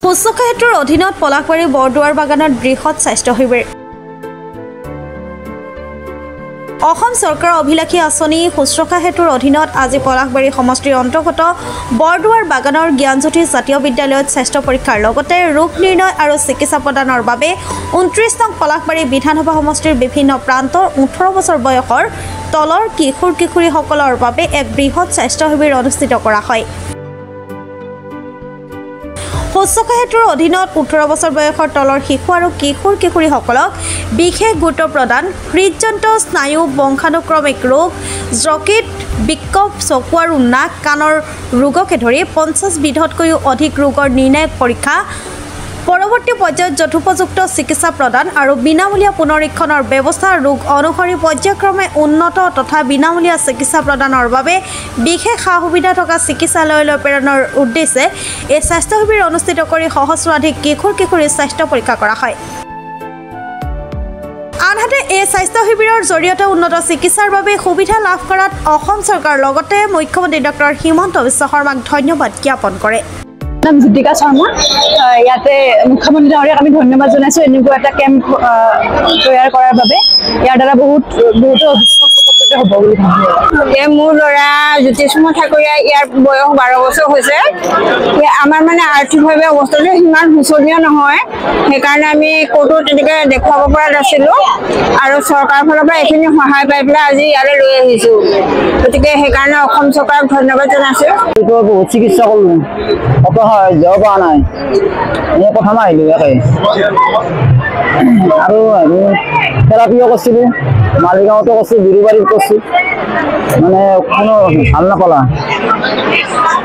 শুশ্ৰূষা সেতুৰ অধীনত পলাশবাৰী বৰদুৱাৰ বাগানত বৃহৎ স্বাস্থ্য শিবিৰ অসম চৰকাৰৰ অভিলাষী আঁচনি শুশ্ৰূষা সেতুৰ অধীনত আজি পলাশবাৰী সমষ্টিৰ অন্তৰ্গত বৰদুৱাৰ বাগানৰ জ্ঞানজ্যোতি জাতীয় বিদ্যালয়ত স্বাস্থ্য পৰীক্ষাৰ লগতে ৰোগ নিৰ্ণয় আৰু চিকিৎসা প্ৰদানৰ বাবে 29 নং পলাশবাৰী বিধানসভা সমষ্টিৰ বিভিন্ন প্ৰান্তৰ 18 বছৰ বয়সৰ তলৰ কিশোৰ কিশোৰীসকলৰ বাবে এক বৃহৎ স্বাস্থ্য শিবিৰ অনুষ্ঠিত কৰা হয়। শুশ্ৰূষা সেতুৰ অধীনত 18 বছৰ বয়সৰ তলৰ শিশু আৰু কিশোৰ কিশোৰীসকলক বিশেষ গুৰুত্ব প্ৰদান হৃদযন্ত্ৰ স্নায়ু বংশানুক্ৰমিক ৰোগ যকৃত বিক্ষোভ চকু আৰু নাক কাণৰ ৰোগকে ধৰি 50 বিধতকৈও অধিক ৰোগৰ নিৰ্ণায়ক পৰীক্ষা পৰৱৰ্তী পৰ্যায়ত যথোপযুক্ত চিকিৎসা প্ৰদান আৰু বিনামূলীয়া পুনৰীক্ষণৰ ব্যৱস্থা ৰোগ অনুসৰি পৰ্যায়ক্ৰমে উন্নত তথা বিনামূলীয়া চিকিৎসা প্ৰদানৰ বাবে বিশেষ সা সুবিধা থকা চিকিৎসালয়লৈ প্ৰেৰণৰ উদ্দেশ্যে এই স্বাস্থ্য শিবিৰ অনুষ্ঠিত কৰি সহস্ৰাধিক কিশোৰ কিশোৰীৰ স্বাস্থ্য পৰীক্ষা কৰা হয়। আনহাতে এই স্বাস্থ্য শিবিৰৰ জৰিয়তে উন্নত চিকিৎসাৰ বাবে সুবিধা লাভ কৰাত অসম চৰকাৰৰ লগতে মুখ্যমন্ত্ৰী ডক্টৰ হিমন্ত বিশ্ব শৰ্মাক ধন্যবাদ জ্ঞাপন কৰে। নাম জ্যোতিকা শৰ্মা ইয়াতে মুখ্যমন্ত্ৰী ডাঙৰীয়াক আমি ধন্যবাদ জনাইছোঁ এনেকুৱা এটা কেম্প তৈয়াৰ কৰাৰ বাবে ইয়াৰ দ্বাৰা বহুতো উপকৃত হ'ব বুলি ভাবোঁ। মোৰ ল'ৰা জ্যোতিষ্ময় ঠাকুৰীয়া ইয়াৰ বয়স 12 বছৰ হৈছে। আমাৰ মানে আৰ্থিকভাৱে অৱস্থাটো সিমান শোচনীয় নহয়, সেইকাৰণে আমি ক'তো তেনেকৈ দেখুৱাব পৰা নাছিলোঁ আৰু চৰকাৰৰ ফালৰ পৰা এইখিনি সহায় পাই পেলাই আজি ইয়ালৈ লৈ আহিছোঁ। গতিকে সেইকাৰণে অসম চৰকাৰক ধন্যবাদ জনাইছোঁ। বহুত চিকিৎসা কৰিলোঁ অত সহায় যাব পৰা নাই, মই প্ৰথম আহিলোঁ ইয়াতে আৰু থেৰাপিও কৰিছিলোঁ, মালিগাঁৱতো কৰিছোঁ, বিৰুবাৰীত কৰিছোঁ, মানে কোনো ভাল নাপালা।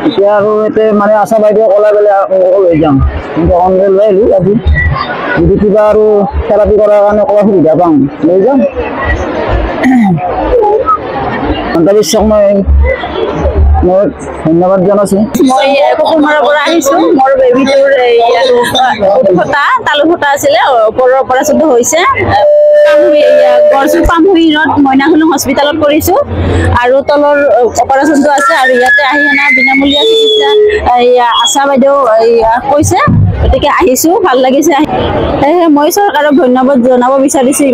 এতিয়া আৰু ইয়াতে মানে আশা বাইদেউ ক'লে বোলে লৈ যাম, কিন্তু অকণমান লৈ আহিলোঁ আজি। যদি কিবা আৰু থেৰাপি কৰাৰ কাৰণে ক'ৰবাত সুবিধা পাওঁ লৈ যাম। অন্তবিশ্বাস মই ধন্যবাদ জনাইছোঁ। মই কুকুমাৰৰ পৰা আহিছোঁ। মোৰ বেবীটোৰ তালু ফুটা আছিলে, ওপৰৰ অপাৰেশ্যনটো হৈছে। গড়চুক পামহুইনত মইনাখুলুং হস্পিটেলত কৰিছোঁ আৰু তলৰ অপাৰেশ্যনটো আছে আৰু ইয়াতে আহি কিনে বিনামূলীয়া চিকিৎসা আশা বাইদেউ কৈছে, গতিকে আহিছোঁ, ভাল লাগিছে। সেয়েহে মই চৰকাৰক ধন্যবাদ জনাব বিচাৰিছোঁ।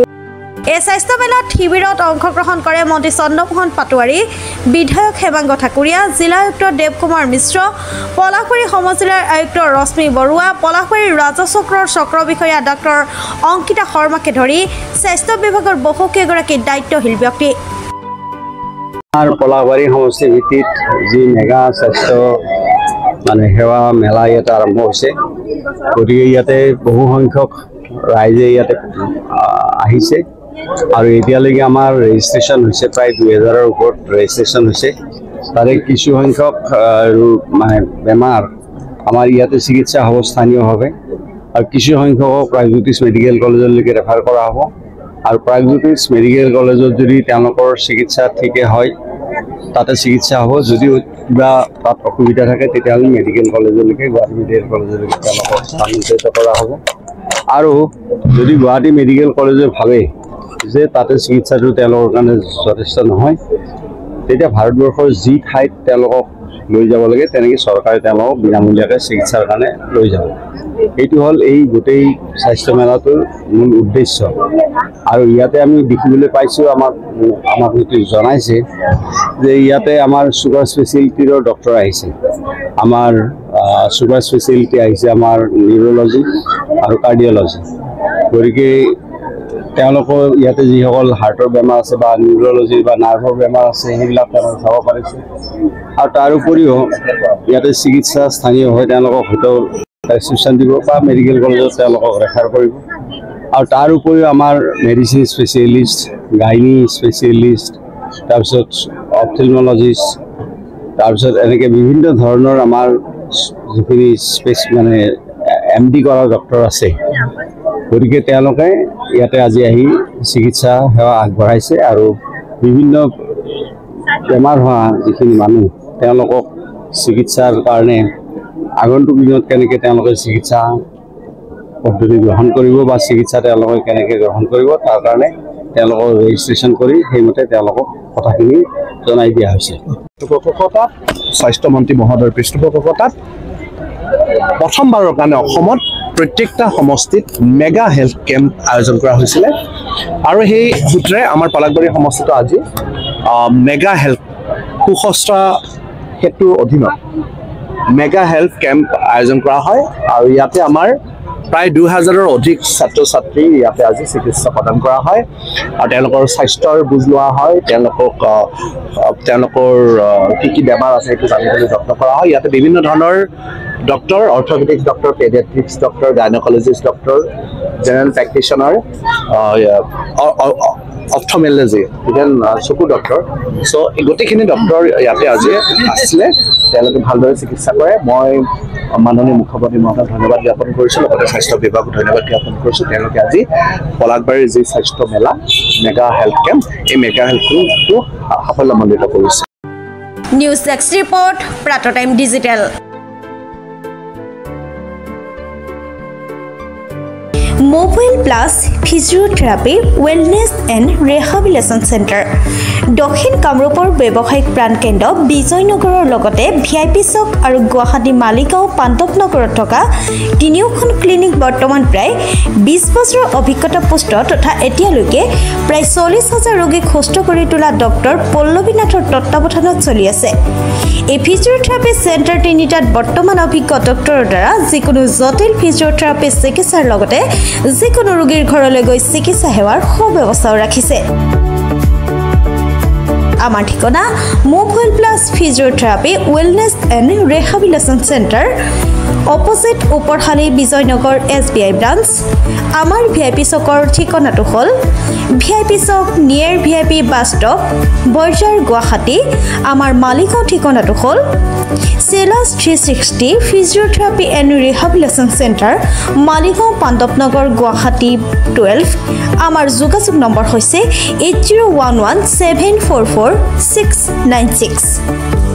এই স্বাস্থ্য মেলাত শিবিৰত অংশগ্ৰহণ কৰে মন্ত্ৰী চন্দ্ৰমোহন পাটোৱাৰী, বিধায়ক হেমাংগ ঠাকুৰীয়া, জিলা আয়ুক্ত দেৱকুমাৰ মিশ্ৰ, পলাশবাৰী সমজিলাৰ আয়ুক্ত ৰশ্মি বৰুৱা, পলাশবাৰীৰ ৰাজচক্ৰৰ চক্ৰ বিষয়া ডক্টৰ অংকিতা শৰ্মাকে ধৰি স্বাস্থ্য বিভাগৰ বহুকেইগৰাকী দায়িত্বশীল ব্যক্তি। পলাশবাৰী সমষ্টি ভিত্তিত যি মেগা স্বাস্থ্য মানে সেৱা মেলা ইয়াতে আৰম্ভ হৈছে, গতিকে ইয়াতে বহু সংখ্যক ৰাইজে ইয়াতে আহিছে আৰু এতিয়ালৈকে আমাৰ ৰেজিষ্ট্ৰেশ্যন হৈছে প্ৰায় 2000ৰ ওপৰত ৰেজিষ্ট্ৰেশ্যন হৈছে। তাৰে কিছু সংখ্যক মানে বেমাৰ আমাৰ ইয়াতে চিকিৎসা হ'ব স্থানীয়ভাৱে আৰু কিছু সংখ্যকক প্ৰাগজ্যোতিষ মেডিকেল কলেজলৈকে ৰেফাৰ কৰা হ'ব আৰু প্ৰাগজ্যোতিষ মেডিকেল কলেজত যদি তেওঁলোকৰ চিকিৎসা ঠিকে হয় তাতে চিকিৎসা হ'ব। যদিও কিবা তাত অসুবিধা থাকে তেতিয়াহ'লে মেডিকেল কলেজলৈকে গুৱাহাটী মেডিকেল কলেজলৈকে তেওঁলোকক স্থানান্তৰিত কৰা হ'ব। আৰু যদি গুৱাহাটী মেডিকেল কলেজে ভাবে যে তাতে চিকিৎসাটো তেওঁলোকৰ কাৰণে যথেষ্ট নহয়, তেতিয়া ভাৰতবৰ্ষৰ যি ঠাইত তেওঁলোকক লৈ যাব লাগে তেনেকৈ চৰকাৰে তেওঁলোকক বিনামূলীয়াকৈ চিকিৎসাৰ কাৰণে লৈ যাব। এইটো হ'ল এই গোটেই স্বাস্থ্য মেলাটোৰ মূল উদ্দেশ্য। আৰু ইয়াতে আমি দেখিবলৈ পাইছোঁ, আমাক জনাইছে যে ইয়াতে আমাৰ চুগাৰ স্পেচিয়েলিটিৰো ডক্টৰ আহিছে, আমাৰ চুগাৰ স্পেচিয়েলিটি আহিছে, আমাৰ নিউৰলজি আৰু কাৰ্ডিঅ'লজি। গতিকে তেওঁলোকৰ ইয়াতে যিসকল হাৰ্টৰ বেমাৰ আছে বা নিউৰলজি বা নাৰ্ভৰ বেমাৰ আছে সেইবিলাক তেওঁলোকে চাব পাৰিছে। আৰু তাৰ উপৰিও ইয়াতে চিকিৎসা স্থানীয় হৈ তেওঁলোকক হয়তো প্ৰেছক্ৰিপশ্যন দিব বা মেডিকেল কলেজত তেওঁলোকক ৰেফাৰ কৰিব। আৰু তাৰ উপৰিও আমাৰ মেডিচিন স্পেচিয়েলিষ্ট, গাইনী স্পেচিয়েলিষ্ট, তাৰপিছত অপথেলমলজিষ্ট, তাৰপিছত এনেকৈ বিভিন্ন ধৰণৰ আমাৰ যিখিনি মানে MD কৰা ডক্টৰ আছে। গতিকে তেওঁলোকে ইয়াতে আজি আহি চিকিৎসা সেৱা আগবঢ়াইছে আৰু বিভিন্ন বেমাৰ হোৱা যিখিনি মানুহ তেওঁলোকক চিকিৎসাৰ কাৰণে আগন্তুক দিনত কেনেকৈ তেওঁলোকে চিকিৎসা পদ্ধতি গ্ৰহণ কৰিব বা চিকিৎসা তেওঁলোকে কেনেকৈ গ্ৰহণ কৰিব তাৰ কাৰণে তেওঁলোকৰ ৰেজিষ্ট্ৰেশ্যন কৰি সেইমতে তেওঁলোকক কথাখিনি জনাই দিয়া হৈছে। পৃষ্ঠপোষকতাত স্বাস্থ্যমন্ত্ৰী মহোদয়ৰ পৃষ্ঠপোষকতাত প্ৰথমবাৰৰ কাৰণে অসমত প্ৰত্যেকটা সমষ্টিত মেগা হেল্থ কেম্প আয়োজন কৰা হৈছিলে আৰু সেই সূত্ৰে আমাৰ পলাশবাৰী সমষ্টিত আজি মেগা হেল্থ সুস্বাস্থ্য সেতুৰ অধীনত মেগা হেল্থ কেম্প আয়োজন কৰা হয় আৰু ইয়াতে আমাৰ প্ৰায় 2000ৰ অধিক ছাত্ৰ ছাত্ৰী ইয়াতে আজি চিকিৎসা প্ৰদান কৰা হয় আৰু তেওঁলোকৰ স্বাস্থ্যৰ বুজ লোৱা হয় তেওঁলোকৰ কি বেমাৰ আছে সেইটো জানিবলৈ যত্ন কৰা হয় ইয়াতে বিভিন্ন ধৰণৰ doctor orthopaedics doctor paediatrics doctor gynaecologist doctor general practitioner ophthalmology even চকু ডক্টৰ সো এই গোটেইখিনি ডক্টৰ ইয়াতে আজি আছিলে তেওঁলোকে ভালদৰে চিকিৎসা কৰে মই মাননীয় মুখ্যমন্ত্ৰী মহোদয়ক ধন্যবাদ জ্ঞাপন কৰিছোঁ লগতে স্বাস্থ্য বিভাগক ধন্যবাদ জ্ঞাপন কৰিছোঁ তেওঁলোকে আজি পলাশবাৰীৰ যি স্বাস্থ্য মেলা মেগা হেল্থ কেম্প এই মেগা হেল্থ কেম্পটো সাফল্যমণ্ডিত কৰিছে news desk report Pratah time digital mobile plus physiotherapy wellness and rehabilitation centre দক্ষিণ কামৰূপৰ ব্যৱসায়িক প্ৰাণকেন্দ্ৰ বিজয়নগৰৰ লগতে ভিআইপি চক আৰু গুৱাহাটী মালিগাঁও পাণ্ডৱনগৰত থকা তিনিওখন ক্লিনিক বৰ্তমান প্ৰায় 20 বছৰৰ অভিজ্ঞতা পুষ্ট তথা এতিয়ালৈকে প্ৰায় 40,000 ৰোগীক সুস্থ কৰি তোলা ডক্টৰ পল্লৱীনাথৰ তত্ত্বাৱধানত চলি আছে এই ফিজিওথেৰাপি চেণ্টাৰ তিনিটাত বৰ্তমান অভিজ্ঞ ডক্টৰৰ দ্বাৰা যিকোনো জটিল ফিজিওথেৰাপি চিকিৎসাৰ লগতে যিকোনো ৰোগীৰ ঘৰলৈ গৈ চিকিৎসা সেৱাৰ সুব্যৱস্থাও ৰাখিছে আমাৰ ঠিকনা mobile plus physiotherapy wellness and rehabilitation centre opposite Uparhali Bijoynagar SBI branch আমাৰ ভিআইপি চকৰ ঠিকনাটো হ'ল VIP Chowk near VIP bus stop Borjhar Guwahati আমাৰ মালিগাঁও ঠিকনাটো হ'ল চেলাছ 360 physiotherapy and rehabilitation centre Maligaon Pandavnagar Guwahati 12 আমাৰ যোগাযোগ নম্বৰ হৈছে 8011744696